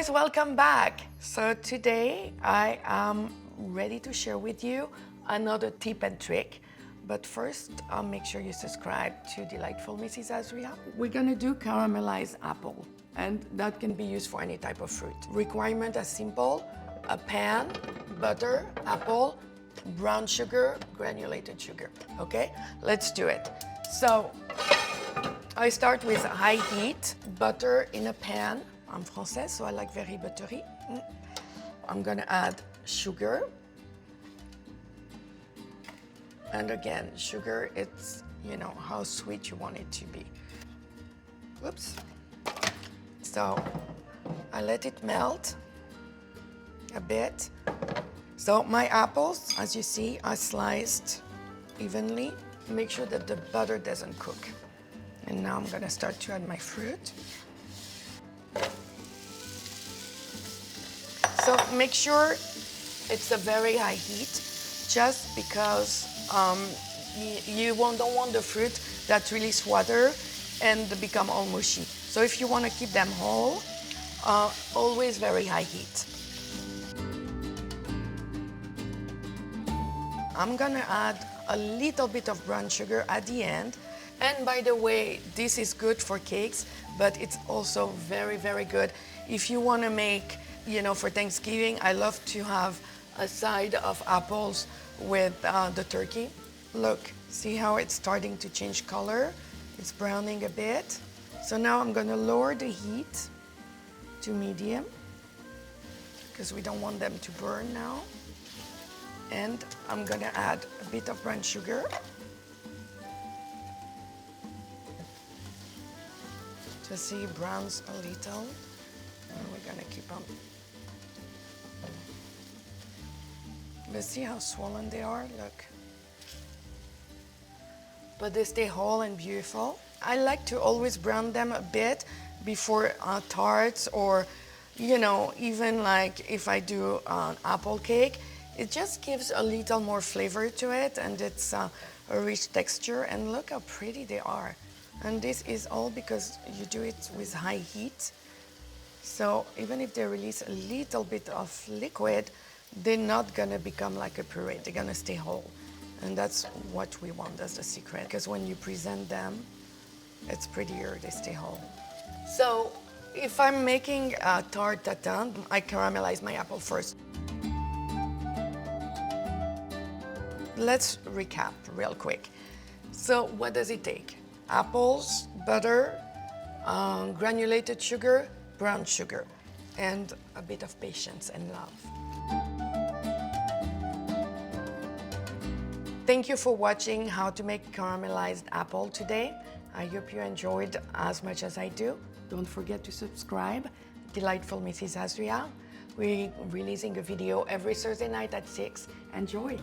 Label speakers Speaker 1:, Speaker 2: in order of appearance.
Speaker 1: guys, welcome back. So today I am ready to share with you another tip and trick. But first, make sure you subscribe to Delightful Mrs. Azria. We're gonna do caramelized apple, and that can be used for any type of fruit. Requirement is simple: a pan, butter, apple, brown sugar, granulated sugar. Okay, let's do it. So I start with high heat, butter in a pan. I'm Française, so I like very buttery. I'm gonna add sugar. And again, sugar, it's, you know, how sweet you want it to be. Whoops. So I let it melt a bit. So my apples, as you see, are sliced evenly. Make sure that the butter doesn't cook. And now I'm gonna start to add my fruit. So make sure it's a very high heat, just because you don't want the fruit that really swather and become all mushy. So if you want to keep them whole, always very high heat. I'm gonna add a little bit of brown sugar at the end. And by the way, this is good for cakes, but it's also very, very good if you want to make, you know, for Thanksgiving. I love to have a side of apples with the turkey. Look, see how it's starting to change color? It's browning a bit. So now I'm gonna lower the heat to medium, because we don't want them to burn now. And I'm gonna add a bit of brown sugar. Just see it browns a little. And we're gonna keep on. But see how swollen they are? Look. But they stay whole and beautiful. I like to always brown them a bit before tarts, or, you know, even like if I do an apple cake. It just gives a little more flavor to it, and it's a rich texture. And look how pretty they are. And this is all because you do it with high heat. So even if they release a little bit of liquid, they're not gonna become like a puree. They're gonna stay whole. And that's what we want, that's the secret. Because when you present them, it's prettier, they stay whole. So if I'm making a tart tatin, I caramelize my apple first. Let's recap real quick. So what does it take? Apples, butter, granulated sugar, brown sugar, and a bit of patience and love. Thank you for watching how to make caramelized apple today. I hope you enjoyed as much as I do. Don't forget to subscribe. Delightful Mrs. Azria. We're releasing a video every Thursday night at 6. Enjoy.